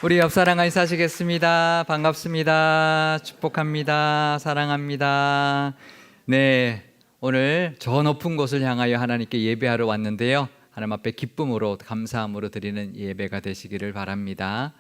우리 옆사랑 같이 사시겠습니다. 반갑습니다. 축복합니다. 사랑합니다. 네, 오늘 저 높은 곳을 향하여 하나님께 예배하러 왔는데요. 하나님 앞에 기쁨으로 감사함으로 드리는 예배가 되시기를 바랍니다.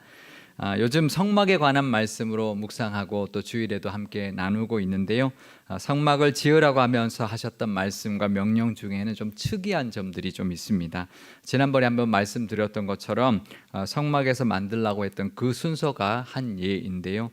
요즘 성막에 관한 말씀으로 묵상하고 또 주일에도 함께 나누고 있는데요. 성막을 지으라고 하면서 하셨던 말씀과 명령 중에는 좀 특이한 점들이 좀 있습니다. 지난번에 한번 말씀드렸던 것처럼 성막에서 만들라고 했던 그 순서가 한 예인데요.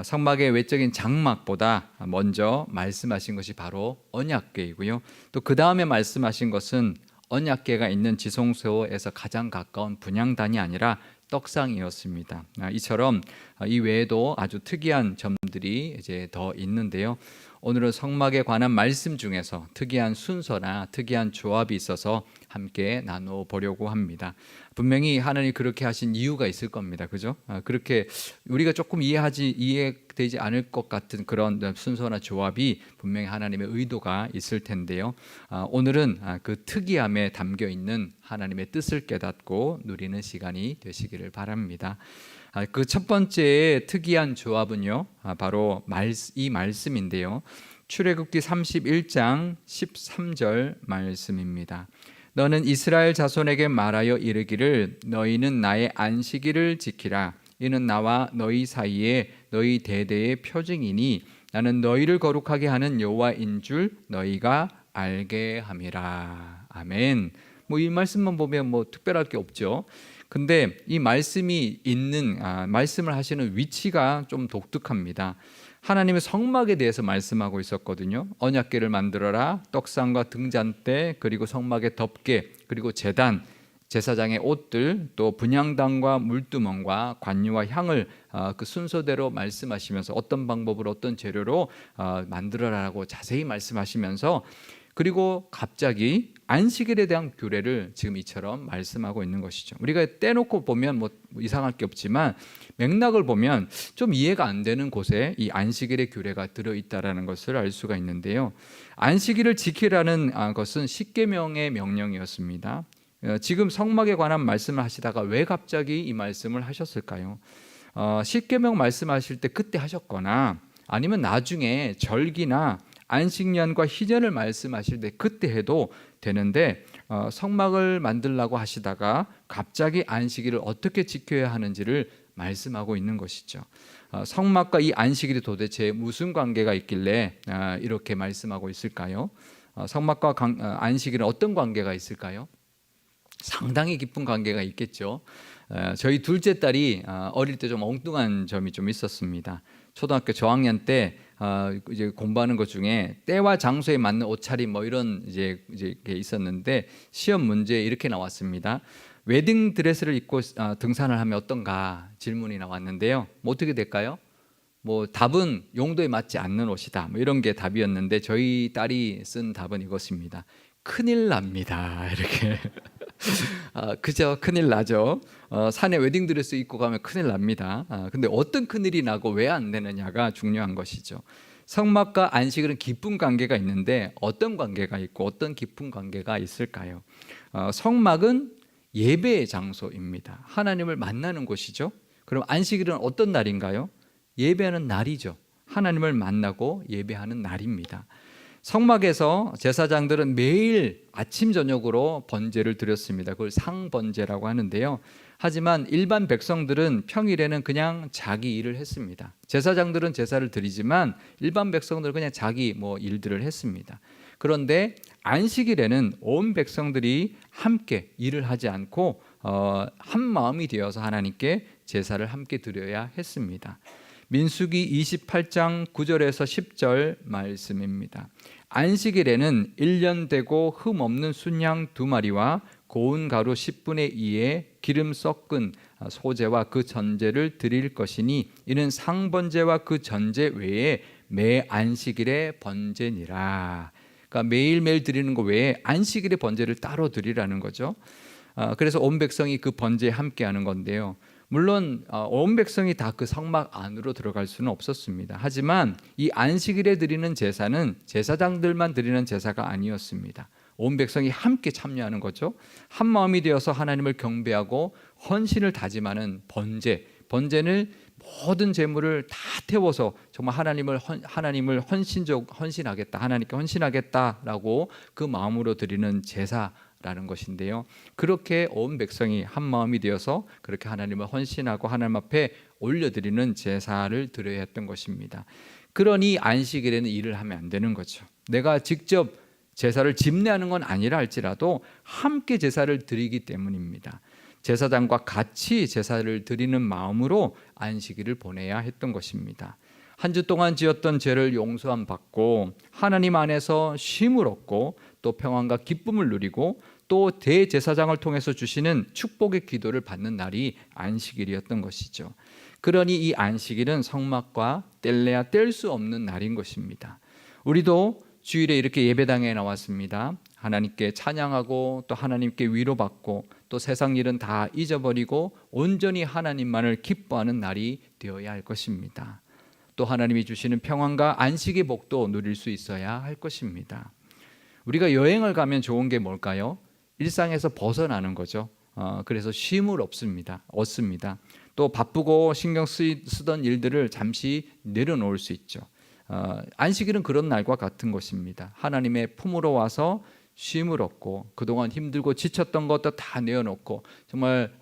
성막의 외적인 장막보다 먼저 말씀하신 것이 바로 언약궤이고요. 또 그 다음에 말씀하신 것은 언약궤가 있는 지성소에서 가장 가까운 분향단이 아니라 떡상이었습니다. 이처럼 이 외에도 아주 특이한 점들이 이제 더 있는데요. 오늘은 성막에 관한 말씀 중에서 특이한 순서나 특이한 조합이 있어서 함께 나눠 보려고 합니다. 분명히 하나님이 그렇게 하신 이유가 있을 겁니다. 그죠? 그렇게 우리가 조금 이해되지 않을 것 같은 그런 순서나 조합이 분명히 하나님의 의도가 있을 텐데요. 오늘은 그 특이함에 담겨 있는 하나님의 뜻을 깨닫고 누리는 시간이 되시기를 바랍니다. 그 첫 번째 특이한 조합은요, 바로 이 말씀인데요. 출애굽기 31장 13절 말씀입니다. 너는 이스라엘 자손에게 말하여 이르기를 너희는 나의 안식일을 지키라. 이는 나와 너희 사이에 너희 대대의 표징이니 나는 너희를 거룩하게 하는 여호와인 줄 너희가 알게 함이라. 아멘. 이 말씀만 보면 특별할 게 없죠. 근데 이 말씀이 있는 말씀을 하시는 위치가 좀 독특합니다. 하나님의 성막에 대해서 말씀하고 있었거든요. 언약궤를 만들어라, 떡상과 등잔대, 그리고 성막의 덮개, 그리고 제단, 제사장의 옷들, 또 분향단과 물두멍과 관유와 향을 그 순서대로 말씀하시면서 어떤 방법으로 어떤 재료로 만들어라라고 자세히 말씀하시면서, 그리고 갑자기 안식일에 대한 규례를 지금 이처럼 말씀하고 있는 것이죠. 우리가 떼놓고 보면 이상할 게 없지만 맥락을 보면 좀 이해가 안 되는 곳에 이 안식일의 규례가 들어있다는 것을 알 수가 있는데요. 안식일을 지키라는 것은 십계명의 명령이었습니다. 지금 성막에 관한 말씀을 하시다가 왜 갑자기 이 말씀을 하셨을까요? 십계명 말씀하실 때 그때 하셨거나 아니면 나중에 절기나 안식년과 희년을 말씀하실 때 그때 해도 되는데 성막을 만들라고 하시다가 갑자기 안식일을 어떻게 지켜야 하는지를 말씀하고 있는 것이죠. 성막과 이 안식일이 도대체 무슨 관계가 있길래 이렇게 말씀하고 있을까요? 성막과 안식일은 어떤 관계가 있을까요? 상당히 깊은 관계가 있겠죠. 저희 둘째 딸이 어릴 때 좀 엉뚱한 점이 좀 있었습니다. 초등학교 저학년 때 이제 공부하는 것 중에 때와 장소에 맞는 옷차림 이런 이제 있었는데 시험 문제에 이렇게 나왔습니다. 웨딩 드레스를 입고 등산을 하면 어떤가 질문이 나왔는데요. 어떻게 될까요? 답은 용도에 맞지 않는 옷이다. 이런 게 답이었는데 저희 딸이 쓴 답은 이것입니다. 큰일 납니다. 이렇게. 그죠? 큰일 나죠. 산에 웨딩드레스 입고 가면 큰일 납니다. 근데 어떤 큰일이 나고 왜 안 되느냐가 중요한 것이죠. 성막과 안식일은 깊은 관계가 있는데 어떤 관계가 있고 어떤 깊은 관계가 있을까요? 성막은 예배의 장소입니다. 하나님을 만나는 곳이죠. 그럼 안식일은 어떤 날인가요? 예배하는 날이죠. 하나님을 만나고 예배하는 날입니다. 성막에서 제사장들은 매일 아침 저녁으로 번제를 드렸습니다. 그걸 상번제라고 하는데요. 하지만 일반 백성들은 평일에는 그냥 자기 일을 했습니다. 제사장들은 제사를 드리지만 일반 백성들은 그냥 자기 일들을 했습니다. 그런데 안식일에는 온 백성들이 함께 일을 하지 않고 한 마음이 되어서 하나님께 제사를 함께 드려야 했습니다. 민수기 28장 9절에서 10절 말씀입니다. 안식일에는 1년 되고 흠 없는 순양 2마리와 고운 가루 10분의 2에 기름 섞은 소제와 그 전제를 드릴 것이니 이는 상번제와 그 전제 외에 매 안식일에 번제니라. 그러니까 매일매일 드리는 것 외에 안식일에 번제를 따로 드리라는 거죠. 그래서 온 백성이 그 번제에 함께하는 건데요. 물론 온 백성이 다 그 성막 안으로 들어갈 수는 없었습니다. 하지만 이 안식일에 드리는 제사는 제사장들만 드리는 제사가 아니었습니다. 온 백성이 함께 참여하는 거죠. 한 마음이 되어서 하나님을 경배하고 헌신을 다짐하는 번제, 번제는 모든 재물을 다 태워서 정말 하나님을 헌신하겠다, 하나님께 헌신하겠다라고 그 마음으로 드리는 제사라는 것인데요. 그렇게 온 백성이 한 마음이 되어서 그렇게 하나님을 헌신하고 하나님 앞에 올려드리는 제사를 드려야 했던 것입니다. 그러니 안식일에는 일을 하면 안 되는 거죠. 내가 직접 제사를 집례하는 건 아니라 할지라도 함께 제사를 드리기 때문입니다. 제사장과 같이 제사를 드리는 마음으로 안식일을 보내야 했던 것입니다. 한 주 동안 지었던 죄를 용서함 받고 하나님 안에서 쉼을 얻고 또 평안과 기쁨을 누리고 또 대제사장을 통해서 주시는 축복의 기도를 받는 날이 안식일이었던 것이죠. 그러니 이 안식일은 성막과 뗄래야 뗄 수 없는 날인 것입니다. 우리도 주일에 이렇게 예배당에 나왔습니다. 하나님께 찬양하고 또 하나님께 위로받고 또 세상 일은 다 잊어버리고 온전히 하나님만을 기뻐하는 날이 되어야 할 것입니다. 또 하나님이 주시는 평안과 안식의 복도 누릴 수 있어야 할 것입니다. 우리가 여행을 가면 좋은 게 뭘까요? 일상에서 벗어나는 거죠. 그래서 쉼을 얻습니다. 또 바쁘고 신경 쓰던 일들을 잠시 내려놓을 수 있죠. 안식일은 그런 날과 같은 것입니다. 하나님의 품으로 와서 쉼을 얻고 그동안 힘들고 지쳤던 것도 다 내어놓고 정말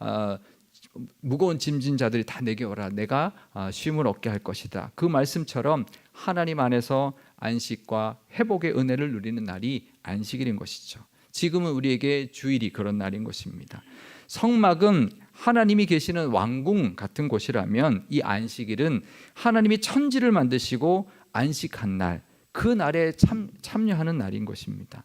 무거운 짐진 자들이 다 내게 오라, 내가 쉼을 얻게 할 것이다. 그 말씀처럼 하나님 안에서 안식과 회복의 은혜를 누리는 날이 안식일인 것이죠. 지금은 우리에게 주일이 그런 날인 것입니다. 성막은 하나님이 계시는 왕궁 같은 곳이라면 이 안식일은 하나님이 천지를 만드시고 안식한 날, 그 날에 참여하는 날인 것입니다.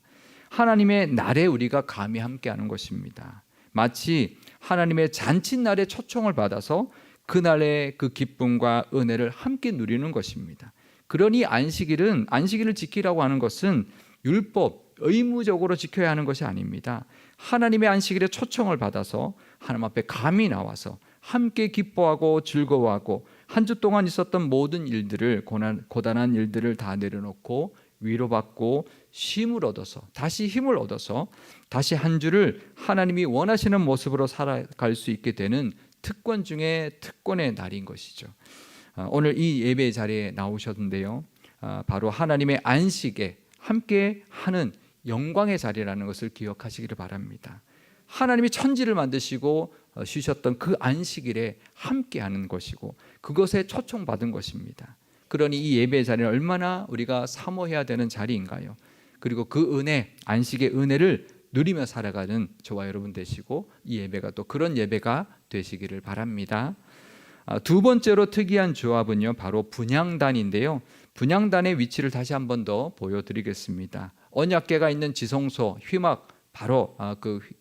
하나님의 날에 우리가 감히 함께하는 것입니다. 마치 하나님의 잔칫날에 초청을 받아서 그 날의 그 기쁨과 은혜를 함께 누리는 것입니다. 그러니 안식일을 지키라고 하는 것은 율법, 의무적으로 지켜야 하는 것이 아닙니다. 하나님의 안식일에 초청을 받아서 하나님 앞에 감히 나와서 함께 기뻐하고 즐거워하고 한 주 동안 있었던 모든 일들을, 고단한 일들을 다 내려놓고 위로받고 쉼을 얻어서 다시 힘을 얻어서 다시 한 주를 하나님이 원하시는 모습으로 살아갈 수 있게 되는 특권 중에 특권의 날인 것이죠. 오늘 이 예배 자리에 나오셨는데요, 바로 하나님의 안식에 함께 하는 영광의 자리라는 것을 기억하시기를 바랍니다. 하나님이 천지를 만드시고 쉬셨던 그 안식일에 함께하는 것이고 그것에 초청받은 것입니다. 그러니 이 예배의 자리는 얼마나 우리가 사모해야 되는 자리인가요? 그리고 그 은혜, 안식의 은혜를 누리며 살아가는 저와 여러분 되시고 이 예배가 또 그런 예배가 되시기를 바랍니다. 두 번째로 특이한 조합은요, 바로 분향단인데요. 분향단의 위치를 다시 한 번 더 보여드리겠습니다. 언약궤가 있는 지성소 휘막 바로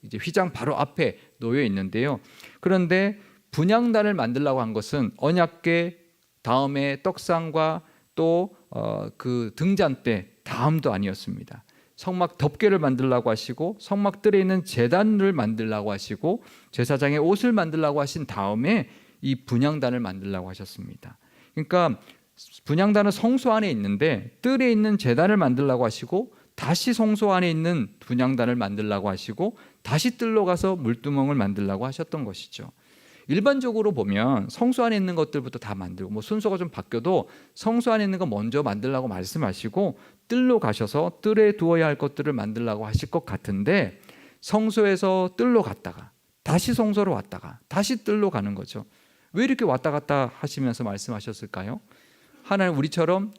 이제 휘장 바로 앞에 놓여 있는데요. 그런데 분향단을 만들려고 한 것은 언약궤 다음에 떡상과 또 그 등잔대 다음도 아니었습니다. 성막 덮개를 만들려고 하시고 성막들에 있는 제단을 만들려고 하시고 제사장의 옷을 만들려고 하신 다음에 이 분향단을 만들려고 하셨습니다. 그러니까 분향단은 성소 안에 있는데 뜰에 있는 제단을 만들려고 하시고 다시 성소 안에 있는 분향단을 만들려고 하시고 다시 뜰로 가서 물두멍을 만들려고 하셨던 것이죠. 일반적으로 보면 성소 안에 있는 것들부터 다 만들고 순서가 좀 바뀌어도 성소 안에 있는 거 먼저 만들라고 말씀하시고 뜰로 가셔서 뜰에 두어야 할 것들을 만들라고 하실 것 같은데 성소에서 뜰로 갔다가 다시 성소로 왔다가 다시 뜰로 가는 거죠. 왜 이렇게 왔다 갔다 하시면서 말씀하셨을까요? 하나님 우리처럼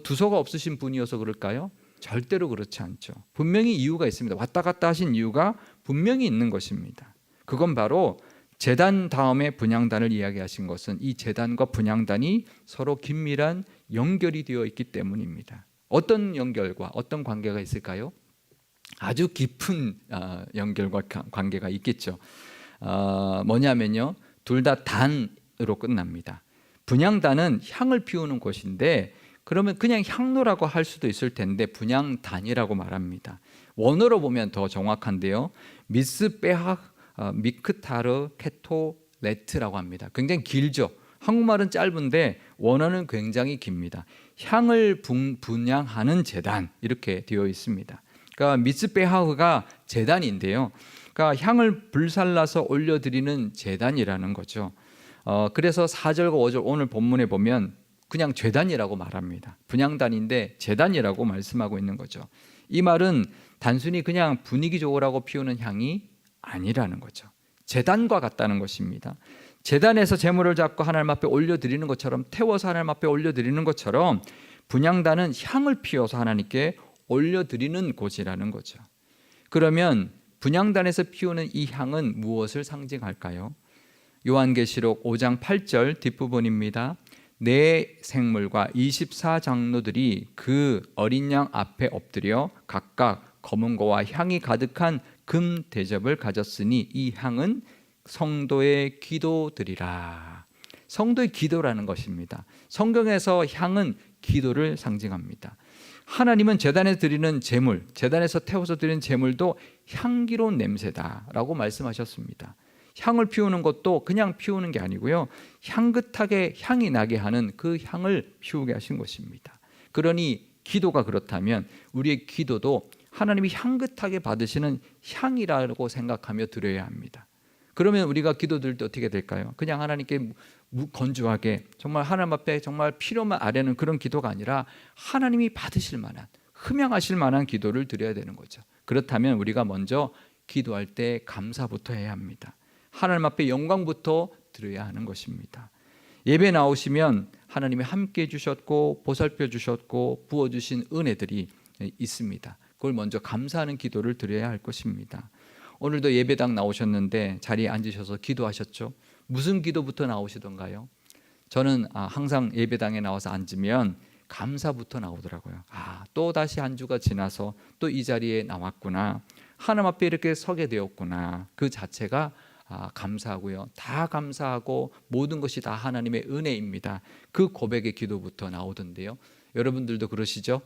두서가 없으신 분이어서 그럴까요? 절대로 그렇지 않죠. 분명히 이유가 있습니다. 왔다 갔다 하신 이유가 분명히 있는 것입니다. 그건 바로 제단 다음에 분향단을 이야기하신 것은 이 제단과 분향단이 서로 긴밀한 연결이 되어 있기 때문입니다. 어떤 연결과 어떤 관계가 있을까요? 아주 깊은 연결과 관계가 있겠죠. 뭐냐면요, 둘 다 단으로 끝납니다. 분향단은 향을 피우는 곳인데 그러면 그냥 향로라고 할 수도 있을 텐데 분향단이라고 말합니다. 원어로 보면 더 정확한데요, 미스베하 미크타르 케토레트라고 합니다. 굉장히 길죠. 한국말은 짧은데 원어는 굉장히 깁니다. 향을 분향하는 제단 이렇게 되어 있습니다. 그러니까 미스베하흐가 제단인데요, 그러니까 향을 불살라서 올려드리는 제단이라는 거죠. 그래서 4절과 5절 오늘 본문에 보면 그냥 제단이라고 말합니다. 분향단인데 제단이라고 말씀하고 있는 거죠. 이 말은 단순히 그냥 분위기 좋으라고 피우는 향이 아니라는 거죠. 제단과 같다는 것입니다. 제단에서 제물을 잡고 하나님 앞에 올려드리는 것처럼, 태워서 하나님 앞에 올려드리는 것처럼 분향단은 향을 피워서 하나님께 올려드리는 곳이라는 거죠. 그러면 분향단에서 피우는 이 향은 무엇을 상징할까요? 요한계시록 5장 8절 뒷부분입니다. 네 생물과 24장로들이 그 어린 양 앞에 엎드려 각각 검은 고와 향이 가득한 금 대접을 가졌으니 이 향은 성도의 기도들이라. 성도의 기도라는 것입니다. 성경에서 향은 기도를 상징합니다. 하나님은 제단에 드리는 제물, 제단에서 태워서 드리는 제물도 향기로운 냄새다라고 말씀하셨습니다. 향을 피우는 것도 그냥 피우는 게 아니고요, 향긋하게 향이 나게 하는 그 향을 피우게 하신 것입니다. 그러니 기도가 그렇다면 우리의 기도도 하나님이 향긋하게 받으시는 향이라고 생각하며 드려야 합니다. 그러면 우리가 기도드릴 때 어떻게 될까요? 그냥 하나님께 건조하게 정말 하나님 앞에 정말 필요만 아뢰는 그런 기도가 아니라 하나님이 받으실 만한, 흠양하실 만한 기도를 드려야 되는 거죠. 그렇다면 우리가 먼저 기도할 때 감사부터 해야 합니다. 하나님 앞에 영광부터 드려야 하는 것입니다. 예배 나오시면 하나님이 함께 해주셨고 보살펴 주셨고 부어주신 은혜들이 있습니다. 그걸 먼저 감사하는 기도를 드려야 할 것입니다. 오늘도 예배당 나오셨는데 자리에 앉으셔서 기도하셨죠? 무슨 기도부터 나오시던가요? 저는 항상 예배당에 나와서 앉으면 감사부터 나오더라고요. 또 다시 한 주가 지나서 또 이 자리에 나왔구나, 하나님 앞에 이렇게 서게 되었구나, 그 자체가 감사하고요. 다 감사하고 모든 것이 다 하나님의 은혜입니다. 그 고백의 기도부터 나오던데요. 여러분들도 그러시죠?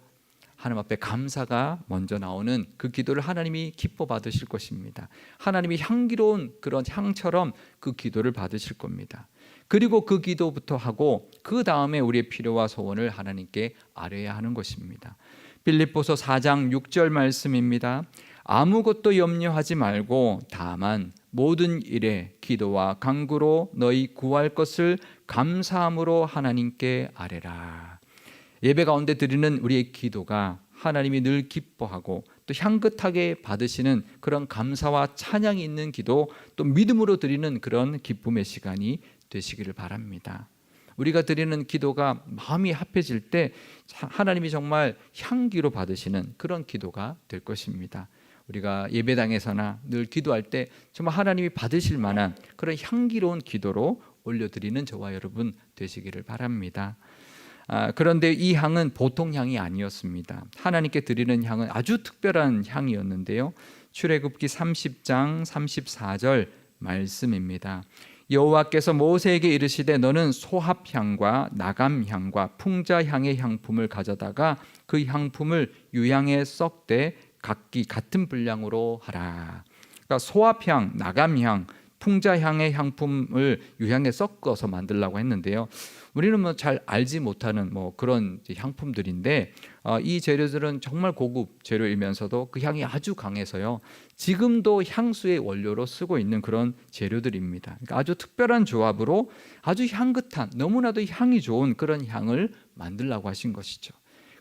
하나님 앞에 감사가 먼저 나오는 그 기도를 하나님이 기뻐 받으실 것입니다. 하나님이 향기로운 그런 향처럼 그 기도를 받으실 겁니다. 그리고 그 기도부터 하고 그 다음에 우리의 필요와 소원을 하나님께 아뢰야 하는 것입니다. 빌립보서 4장 6절 말씀입니다. 아무것도 염려하지 말고 다만 모든 일에 기도와 간구로 너희 구할 것을 감사함으로 하나님께 아뢰라. 예배 가운데 드리는 우리의 기도가 하나님이 늘 기뻐하고 또 향긋하게 받으시는 그런 감사와 찬양이 있는 기도, 또 믿음으로 드리는 그런 기쁨의 시간이 되시기를 바랍니다. 우리가 드리는 기도가 마음이 합해질 때 하나님이 정말 향기로 받으시는 그런 기도가 될 것입니다. 우리가 예배당에서나 늘 기도할 때 정말 하나님이 받으실 만한 그런 향기로운 기도로 올려드리는 저와 여러분 되시기를 바랍니다. 그런데 이 향은 보통 향이 아니었습니다. 하나님께 드리는 향은 아주 특별한 향이었는데요. 출애굽기 30장 34절 말씀입니다. 여호와께서 모세에게 이르시되 너는 소합향과 나감향과 풍자향의 향품을 가져다가 그 향품을 유향에 썩되 각기 같은 분량으로 하라. 그러니까 소합향, 나감향, 풍자향의 향품을 유향에 섞어서 만들려고 했는데요. 우리는 잘 알지 못하는 그런 향품들인데 이 재료들은 정말 고급 재료이면서도 그 향이 아주 강해서요. 지금도 향수의 원료로 쓰고 있는 그런 재료들입니다. 그러니까 아주 특별한 조합으로 아주 향긋한, 너무나도 향이 좋은 그런 향을 만들려고 하신 것이죠.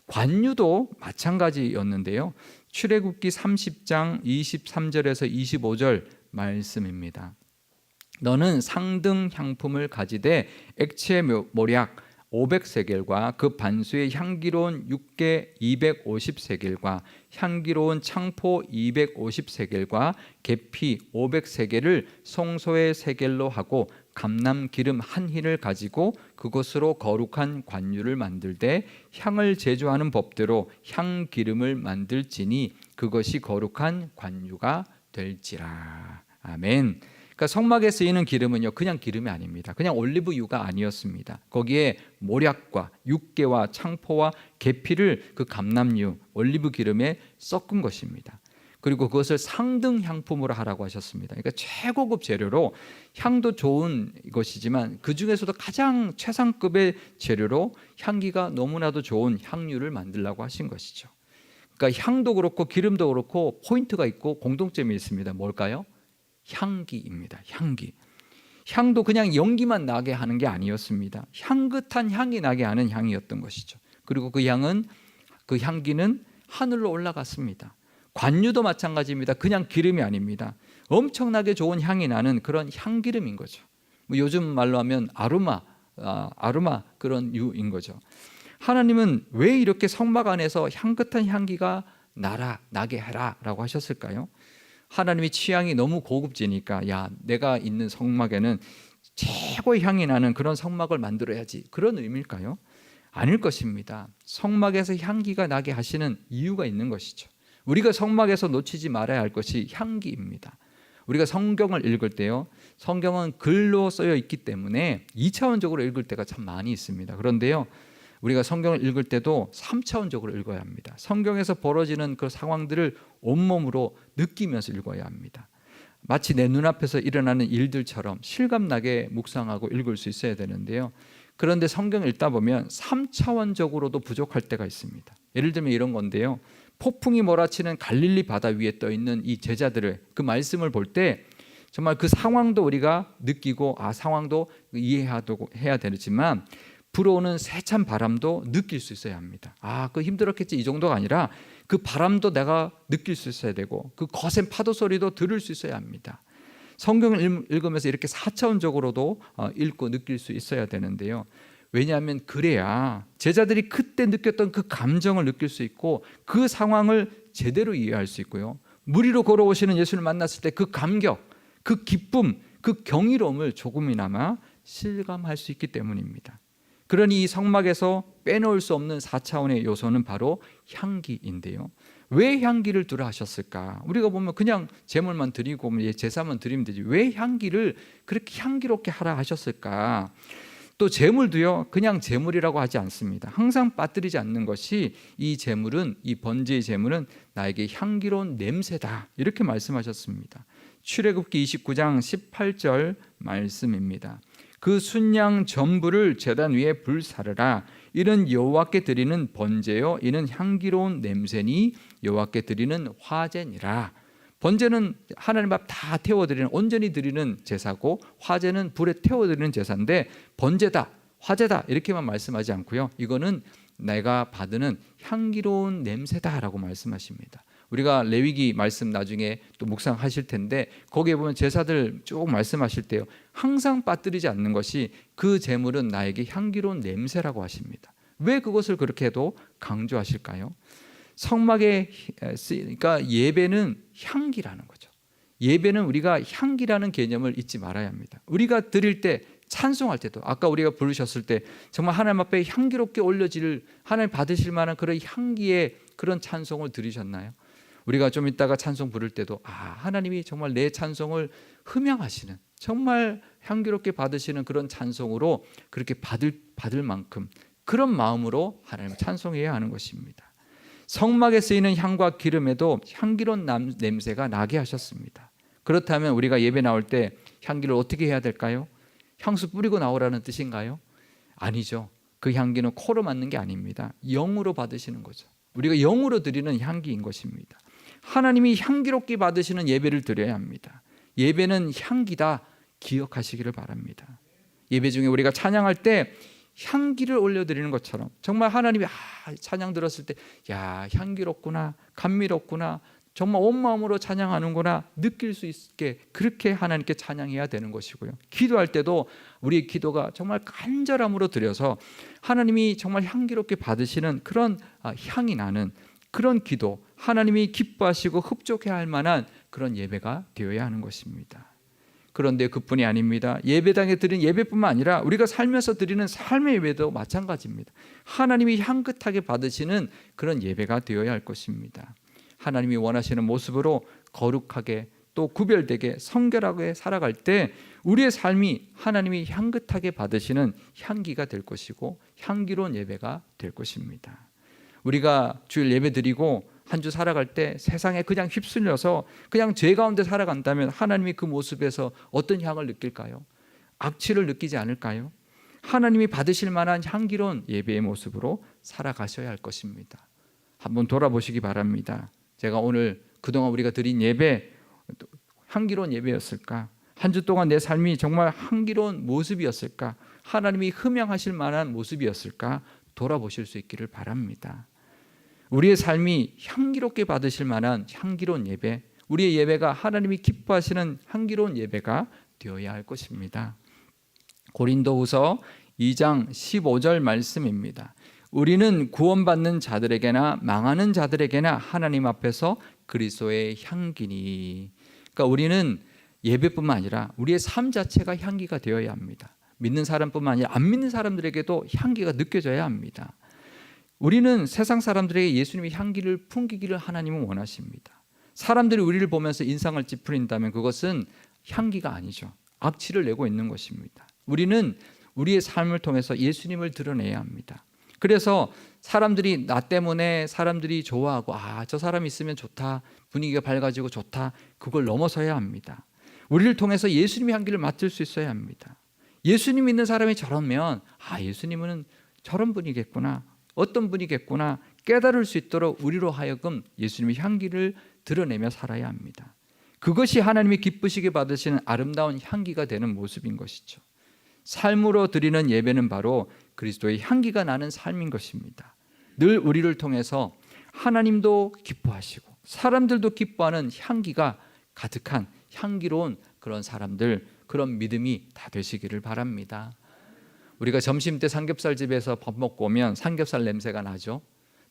관유도 마찬가지였는데요. 출애굽기 30장 23절에서 25절 말씀입니다. 너는 상등 향품을 가지되 액체 모략 500세겔과 그 반수의 향기로운 육개 250세겔과 향기로운 창포 250세겔과 계피 500세겔을 송소의 세겔로 하고 감람 기름 한 흰을 가지고 그것으로 거룩한 관유를 만들되 향을 제조하는 법대로 향 기름을 만들지니 그것이 거룩한 관유가 될지라. 아멘. 그러니까 성막에 쓰이는 기름은요, 그냥 기름이 아닙니다. 그냥 올리브유가 아니었습니다. 거기에 모략과 육개와 창포와 계피를 그 감람유, 올리브 기름에 섞은 것입니다. 그리고 그것을 상등 향품으로 하라고 하셨습니다. 그러니까 최고급 재료로, 향도 좋은 것이지만 그 중에서도 가장 최상급의 재료로 향기가 너무나도 좋은 향유를 만들라고 하신 것이죠. 그러니까 향도 그렇고 기름도 그렇고 포인트가 있고 공통점이 있습니다. 뭘까요? 향기입니다. 향기. 향도 그냥 연기만 나게 하는 게 아니었습니다. 향긋한 향이 나게 하는 향이었던 것이죠. 그리고 그 향기는 하늘로 올라갔습니다. 관유도 마찬가지입니다. 그냥 기름이 아닙니다. 엄청나게 좋은 향이 나는 그런 향기름인 거죠. 뭐 요즘 말로 하면 아로마 그런 유인 거죠. 하나님은 왜 이렇게 성막 안에서 향긋한 향기가 나게 해라라고 하셨을까요? 하나님이 취향이 너무 고급지니까 야, 내가 있는 성막에는 최고의 향이 나는 그런 성막을 만들어야지, 그런 의미일까요? 아닐 것입니다. 성막에서 향기가 나게 하시는 이유가 있는 것이죠. 우리가 성막에서 놓치지 말아야 할 것이 향기입니다. 우리가 성경을 읽을 때요, 성경은 글로 쓰여 있기 때문에 2차원적으로 읽을 때가 참 많이 있습니다. 그런데요, 우리가 성경을 읽을 때도 3차원적으로 읽어야 합니다. 성경에서 벌어지는 그 상황들을 온몸으로 느끼면서 읽어야 합니다. 마치 내 눈앞에서 일어나는 일들처럼 실감나게 묵상하고 읽을 수 있어야 되는데요, 그런데 성경을 읽다 보면 3차원적으로도 부족할 때가 있습니다. 예를 들면 이런 건데요, 폭풍이 몰아치는 갈릴리 바다 위에 떠 있는 이 제자들의 그 말씀을 볼 때 정말 그 상황도 우리가 느끼고 상황도 이해해야 되지만 불어오는 세찬 바람도 느낄 수 있어야 합니다. 그 힘들었겠지, 이 정도가 아니라 그 바람도 내가 느낄 수 있어야 되고 그 거센 파도 소리도 들을 수 있어야 합니다. 성경을 읽으면서 이렇게 4차원적으로도 읽고 느낄 수 있어야 되는데요, 왜냐하면 그래야 제자들이 그때 느꼈던 그 감정을 느낄 수 있고 그 상황을 제대로 이해할 수 있고요, 물 위로 걸어오시는 예수를 만났을 때 그 감격, 그 기쁨, 그 경이로움을 조금이나마 실감할 수 있기 때문입니다. 그러니 이 성막에서 빼놓을 수 없는 4차원의 요소는 바로 향기인데요, 왜 향기를 두라 하셨을까? 우리가 보면 그냥 제물만 드리고 제사만 드리면 되지, 왜 향기를 그렇게 향기롭게 하라 하셨을까? 또 제물도요, 그냥 제물이라고 하지 않습니다. 항상 빠뜨리지 않는 것이 이 제물은, 이 번제의 제물은 나에게 향기로운 냄새다, 이렇게 말씀하셨습니다. 출애굽기 29장 18절 말씀입니다. 그 순양 전부를 제단 위에 불사르라. 이는 여호와께 드리는 번제요, 이는 향기로운 냄새니 여호와께 드리는 화제니라. 번제는 하나님 앞 다 태워드리는, 온전히 드리는 제사고, 화제는 불에 태워드리는 제사인데 번제다, 화제다 이렇게만 말씀하지 않고요, 이거는 내가 받는 향기로운 냄새다라고 말씀하십니다. 우리가 레위기 말씀 나중에 또 묵상하실 텐데 거기에 보면 제사들 쭉 말씀하실 때요, 항상 빠뜨리지 않는 것이 그 제물은 나에게 향기로운 냄새라고 하십니다. 왜 그것을 그렇게 해도 강조하실까요? 성막에 그러니까 예배는 향기라는 거죠. 예배는 우리가 향기라는 개념을 잊지 말아야 합니다. 우리가 드릴 때, 찬송할 때도 아까 우리가 부르셨을 때 정말 하나님 앞에 향기롭게 올려질, 하나님 받으실 만한 그런 향기의 그런 찬송을 드리셨나요? 우리가 좀 이따가 찬송 부를 때도 하나님이 정말 내 찬송을 흠양하시는, 정말 향기롭게 받으시는 그런 찬송으로 그렇게 받을 만큼 그런 마음으로 하나님을 찬송해야 하는 것입니다. 성막에 쓰이는 향과 기름에도 향기로운 냄새가 나게 하셨습니다. 그렇다면 우리가 예배 나올 때 향기를 어떻게 해야 될까요? 향수 뿌리고 나오라는 뜻인가요? 아니죠. 그 향기는 코로 맡는 게 아닙니다. 영으로 받으시는 거죠. 우리가 영으로 드리는 향기인 것입니다. 하나님이 향기롭게 받으시는 예배를 드려야 합니다. 예배는 향기다, 기억하시기를 바랍니다. 예배 중에 우리가 찬양할 때 향기를 올려드리는 것처럼 정말 하나님이 찬양 들었을 때 향기롭구나, 감미롭구나, 정말 온 마음으로 찬양하는구나 느낄 수 있게 그렇게 하나님께 찬양해야 되는 것이고요, 기도할 때도 우리의 기도가 정말 간절함으로 드려서 하나님이 정말 향기롭게 받으시는 그런 향이 나는 그런 기도, 하나님이 기뻐하시고 흡족해 할 만한 그런 예배가 되어야 하는 것입니다. 그런데 그뿐이 아닙니다. 예배당에 드린 예배뿐만 아니라 우리가 살면서 드리는 삶의 예배도 마찬가지입니다. 하나님이 향긋하게 받으시는 그런 예배가 되어야 할 것입니다. 하나님이 원하시는 모습으로 거룩하게 또 구별되게 성결하게 살아갈 때 우리의 삶이 하나님이 향긋하게 받으시는 향기가 될 것이고 향기로운 예배가 될 것입니다. 우리가 주일 예배 드리고 한 주 살아갈 때 세상에 그냥 휩쓸려서 그냥 죄 가운데 살아간다면 하나님이 그 모습에서 어떤 향을 느낄까요? 악취를 느끼지 않을까요? 하나님이 받으실 만한 향기로운 예배의 모습으로 살아가셔야 할 것입니다. 한번 돌아보시기 바랍니다. 제가 오늘 그동안 우리가 드린 예배 향기로운 예배였을까? 한 주 동안 내 삶이 정말 향기로운 모습이었을까? 하나님이 흠양하실 만한 모습이었을까? 돌아보실 수 있기를 바랍니다. 우리의 삶이 향기롭게 받으실 만한 향기로운 예배, 우리의 예배가 하나님이 기뻐하시는 향기로운 예배가 되어야 할 것입니다. 고린도후서 2장 15절 말씀입니다. 우리는 구원받는 자들에게나 망하는 자들에게나 하나님 앞에서 그리스도의 향기니. 그러니까 우리는 예배뿐만 아니라 우리의 삶 자체가 향기가 되어야 합니다. 믿는 사람뿐만 아니라 안 믿는 사람들에게도 향기가 느껴져야 합니다. 우리는 세상 사람들에게 예수님의 향기를 풍기기를 하나님은 원하십니다. 사람들이 우리를 보면서 인상을 찌푸린다면 그것은 향기가 아니죠. 악취를 내고 있는 것입니다. 우리는 우리의 삶을 통해서 예수님을 드러내야 합니다. 그래서 사람들이 나 때문에 사람들이 좋아하고 저 사람이 있으면 좋다, 분위기가 밝아지고 좋다, 그걸 넘어서야 합니다. 우리를 통해서 예수님의 향기를 맡을 수 있어야 합니다. 예수님 있는 사람이 저러면 예수님은 저런 분이겠구나, 어떤 분이겠구나 깨달을 수 있도록 우리로 하여금 예수님의 향기를 드러내며 살아야 합니다. 그것이 하나님이 기쁘시게 받으시는 아름다운 향기가 되는 모습인 것이죠. 삶으로 드리는 예배는 바로 그리스도의 향기가 나는 삶인 것입니다. 늘 우리를 통해서 하나님도 기뻐하시고 사람들도 기뻐하는 향기가 가득한 향기로운 그런 사람들, 그런 믿음이 다 되시기를 바랍니다. 우리가 점심 때 삼겹살집에서 밥 먹고 오면 삼겹살 냄새가 나죠.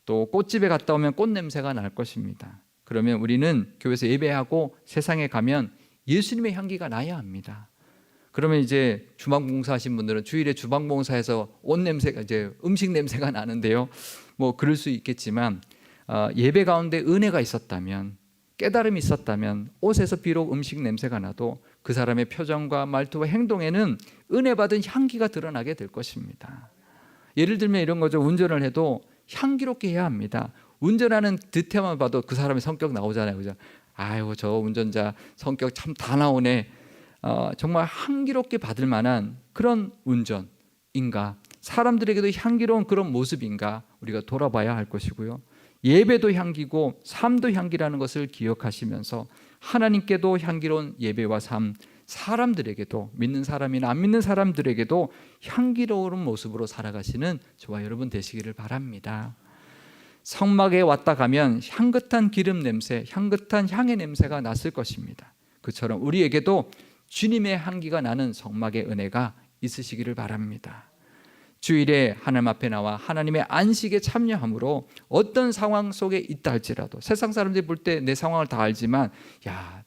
또 꽃집에 갔다 오면 꽃 냄새가 날 것입니다. 그러면 우리는 교회에서 예배하고 세상에 가면 예수님의 향기가 나야 합니다. 그러면 이제 주방봉사 하신 분들은 주일에 주방봉사에서 옷 냄새가 이제 음식 냄새가 나는데요. 뭐 그럴 수 있겠지만 예배 가운데 은혜가 있었다면, 깨달음이 있었다면 옷에서 비록 음식 냄새가 나도 그 사람의 표정과 말투와 행동에는 은혜 받은 향기가 드러나게 될 것입니다. 예를 들면 이런 거죠. 운전을 해도 향기롭게 해야 합니다. 운전하는 듯해만 봐도 그 사람의 성격 나오잖아요. 그죠? 아이고 저 운전자 성격 참 다 나오네. 정말 향기롭게 받을 만한 그런 운전인가, 사람들에게도 향기로운 그런 모습인가 우리가 돌아봐야 할 것이고요. 예배도 향기고 삶도 향기라는 것을 기억하시면서 하나님께도 향기로운 예배와 삶, 사람들에게도 믿는 사람이나 안 믿는 사람들에게도 향기로운 모습으로 살아가시는 저와 여러분 되시기를 바랍니다. 성막에 왔다 가면 향긋한 기름 냄새, 향긋한 향의 냄새가 났을 것입니다. 그처럼 우리에게도 주님의 향기가 나는 성막의 은혜가 있으시기를 바랍니다. 주일에 하나님 앞에 나와 하나님의 안식에 참여함으로 어떤 상황 속에 있다 할지라도 세상 사람들이 볼 때 내 상황을 다 알지만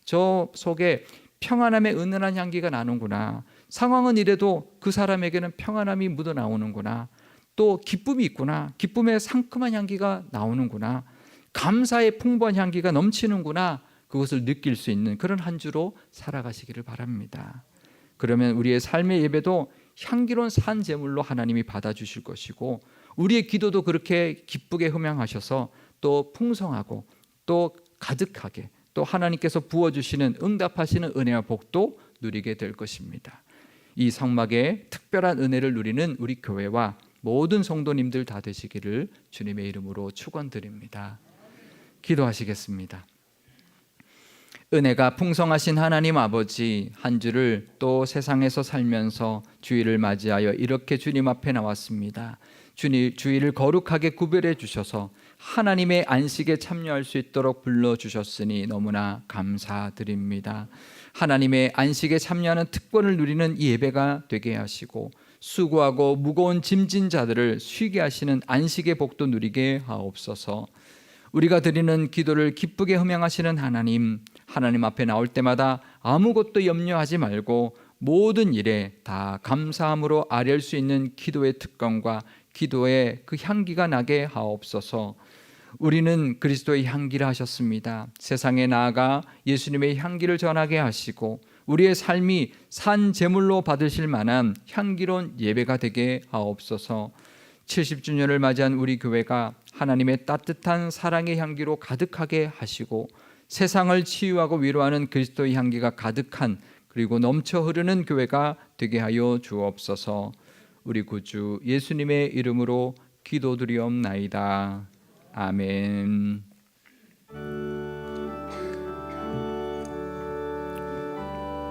저 속에 평안함의 은은한 향기가 나는구나, 상황은 이래도 그 사람에게는 평안함이 묻어나오는구나, 또 기쁨이 있구나, 기쁨의 상큼한 향기가 나오는구나, 감사의 풍부한 향기가 넘치는구나, 그것을 느낄 수 있는 그런 한 주로 살아가시기를 바랍니다. 그러면 우리의 삶의 예배도 향기로운 산 제물로 하나님이 받아주실 것이고 우리의 기도도 그렇게 기쁘게 흠양하셔서 또 풍성하고 또 가득하게 또 하나님께서 부어주시는 응답하시는 은혜와 복도 누리게 될 것입니다. 이 성막의 특별한 은혜를 누리는 우리 교회와 모든 성도님들 다 되시기를 주님의 이름으로 축원드립니다. 기도하시겠습니다. 은혜가 풍성하신 하나님 아버지, 한 주를 또 세상에서 살면서 주일을 맞이하여 이렇게 주님 앞에 나왔습니다. 주일을 거룩하게 구별해 주셔서 하나님의 안식에 참여할 수 있도록 불러주셨으니 너무나 감사드립니다. 하나님의 안식에 참여하는 특권을 누리는 이 예배가 되게 하시고 수고하고 무거운 짐진 자들을 쉬게 하시는 안식의 복도 누리게 하옵소서. 우리가 드리는 기도를 기쁘게 흠양하시는 하나님 앞에 나올 때마다 아무것도 염려하지 말고 모든 일에 다 감사함으로 아뢰을 수 있는 기도의 특권과 기도의 그 향기가 나게 하옵소서. 우리는 그리스도의 향기를 하셨습니다. 세상에 나아가 예수님의 향기를 전하게 하시고 우리의 삶이 산 제물로 받으실 만한 향기로운 예배가 되게 하옵소서. 70주년을 맞이한 우리 교회가 하나님의 따뜻한 사랑의 향기로 가득하게 하시고 세상을 치유하고 위로하는 그리스도의 향기가 가득한 그리고 넘쳐 흐르는 교회가 되게 하여 주옵소서. 우리 구주 예수님의 이름으로 기도드리옵나이다. 아멘.